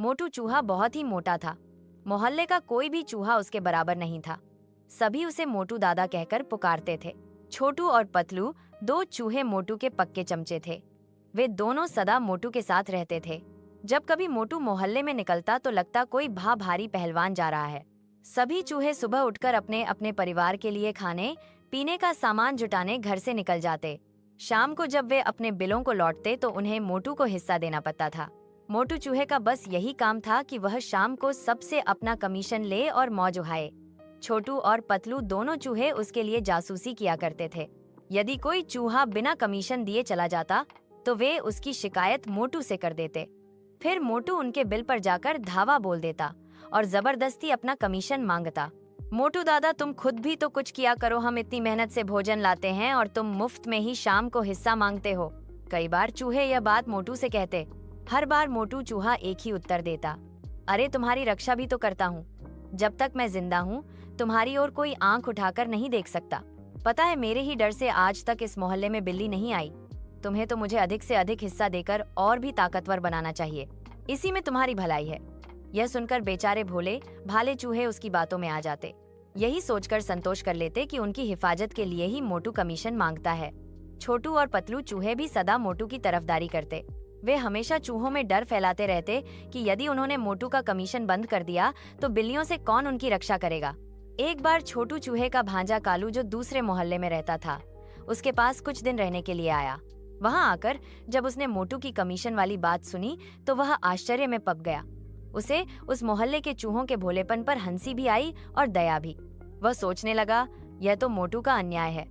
मोटू चूहा बहुत ही मोटा था। मोहल्ले का कोई भी चूहा उसके बराबर नहीं था। सभी उसे मोटू दादा कहकर पुकारते थे। छोटू और पतलू दो चूहे मोटू के पक्के चमचे थे। वे दोनों सदा मोटू के साथ रहते थे। जब कभी मोटू मोहल्ले में निकलता तो लगता कोई भारी पहलवान जा रहा है। सभी चूहे सुबह उठकर अपने अपने परिवार के लिए खाने पीने का सामान जुटाने घर से निकल जाते। शाम को जब वे अपने बिलों को लौटते तो उन्हें मोटू को हिस्सा देना पड़ता था। मोटू चूहे का बस यही काम था कि वह शाम को सबसे अपना कमीशन ले और मौज उड़ाए। छोटू और पतलू दोनों चूहे उसके लिए जासूसी किया करते थे। यदि कोई चूहा बिना कमीशन दिए चला जाता तो वे उसकी शिकायत मोटू से कर देते। फिर मोटू उनके बिल पर जाकर धावा बोल देता और जबरदस्ती अपना कमीशन मांगता। मोटू दादा, तुम खुद भी तो कुछ किया करो, हम इतनी मेहनत से भोजन लाते हैं और तुम मुफ्त में ही शाम को हिस्सा मांगते हो। कई बार चूहे यह बात मोटू से कहते। हर बार मोटू चूहा एक ही उत्तर देता, अरे तुम्हारी रक्षा भी तो करता हूँ। जब तक मैं जिंदा हूँ तुम्हारी ओर कोई आंख उठाकर नहीं देख सकता। पता है, मेरे ही डर से आज तक इस मोहल्ले में बिल्ली नहीं आई। तुम्हें तो मुझे अधिक से अधिक हिस्सा देकर और भी ताकतवर बनाना चाहिए, इसी में तुम्हारी भलाई है। यह सुनकर बेचारे भोले भाले चूहे उसकी बातों में आ जाते। यही सोचकर संतोष कर लेते कि उनकी हिफाजत के लिए ही मोटू कमीशन मांगता है। छोटू और पतलू चूहे भी सदा मोटू की तरफदारी करते। वे हमेशा चूहों में डर फैलाते रहते कि यदि उन्होंने मोटू का कमीशन बंद कर दिया तो बिल्लियों से कौन उनकी रक्षा करेगा। एक बार छोटू चूहे का भांजा कालू, जो दूसरे मोहल्ले में रहता था, उसके पास कुछ दिन रहने के लिए आया। वहां आकर जब उसने मोटू की कमीशन वाली बात सुनी तो वह आश्चर्य में पक गया। उसे उस मोहल्ले के चूहों के भोलेपन पर हंसी भी आई और दया भी। वह सोचने लगा, यह तो मोटू का अन्याय है,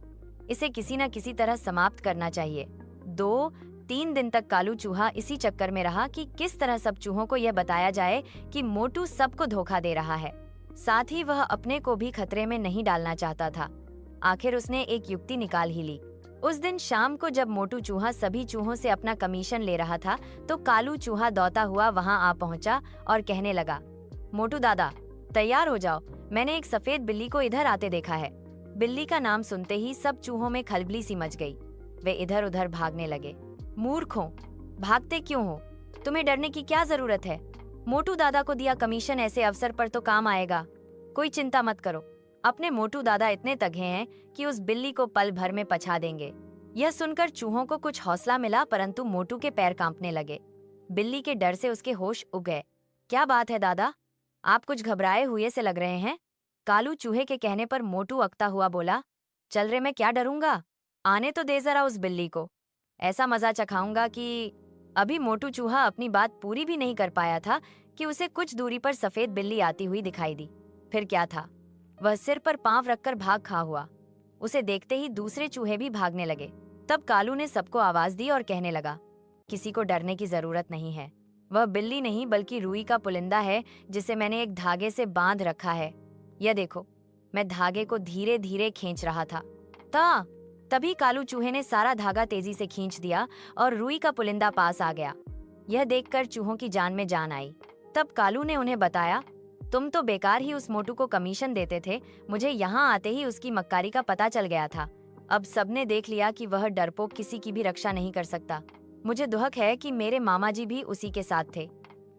इसे किसी न किसी तरह समाप्त करना चाहिए। 2-3 दिन तक कालू चूहा इसी चक्कर में रहा कि किस तरह सब चूहों को यह बताया जाए कि मोटू सबको धोखा दे रहा है। साथ ही वह अपने को भी खतरे में नहीं डालना चाहता था। आखिर उसने एक युक्ति निकाल ही ली। उस दिन शाम को जब मोटू चूहा सभी चूहों से अपना कमीशन ले रहा था तो कालू चूहा दौड़ता हुआ वहां आ पहुंचा और कहने लगा, मोटू दादा तैयार हो जाओ, मैंने एक सफेद बिल्ली को इधर आते देखा है। बिल्ली का नाम सुनते ही सब चूहों में खलबली सी मच गई। वे इधर उधर भागने लगे। मूर्खों, भागते क्यों हो? तुम्हें डरने की क्या जरूरत है? मोटू दादा को दिया कमीशन ऐसे अवसर पर तो काम आएगा। कोई चिंता मत करो, अपने मोटू दादा इतने तगड़े हैं कि उस बिल्ली को पल भर में पछा देंगे। यह सुनकर चूहों को कुछ हौसला मिला, परंतु मोटू के पैर कांपने लगे। बिल्ली के डर से उसके होश उड़ गए। क्या बात है दादा, आप कुछ घबराए हुए से लग रहे हैं? कालू चूहे के कहने पर मोटू अकता हुआ बोला, चल रे, मैं क्या डरूंगा, आने तो दे जरा उस बिल्ली को, ऐसा मजा चखाऊंगा कि। अभी मोटू चूहा अपनी बात पूरी भी नहीं कर पाया था कि उसे कुछ दूरी पर सफेद बिल्ली आती हुई दिखाई दी। फिर क्या था, वह सिर पर पांव रखकर भाग खा हुआ। उसे देखते ही दूसरे चूहे भी भागने लगे। तब कालू ने सबको आवाज दी और कहने लगा, किसी को डरने की जरूरत नहीं है। वह बिल्ली नहीं बल्कि रुई का पुलिंदा है जिसे मैंने एक धागे से बांध रखा है। यह देखो, मैं धागे को धीरे धीरे खींच रहा था। तभी कालू चूहे ने सारा धागा तेजी से खींच दिया और रुई का पुलिंदा पास आ गया। यह देखकर चूहों की जान में जान आई। तब कालू ने उन्हें बताया, तुम तो बेकार ही उस मोटू को कमीशन देते थे, मुझे यहाँ आते ही उसकी मक्कारी का पता चल गया था। अब सबने देख लिया कि वह डरपोक किसी की भी रक्षा नहीं कर सकता। मुझे दुहक है कि मेरे मामा जी भी उसी के साथ थे,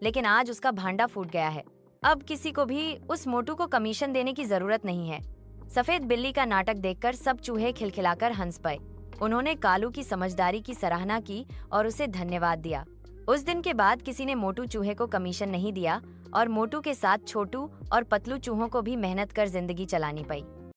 लेकिन आज उसका भांडा फूट गया है। अब किसी को भी उस मोटू को कमीशन देने की जरूरत नहीं है। सफेद बिल्ली का नाटक देखकर सब चूहे खिलखिलाकर हंस पड़े। उन्होंने कालू की समझदारी की सराहना की और उसे धन्यवाद दिया। उस दिन के बाद किसी ने मोटू चूहे को कमीशन नहीं दिया और मोटू के साथ छोटू और पतलू चूहों को भी मेहनत कर जिंदगी चलानी पड़ी।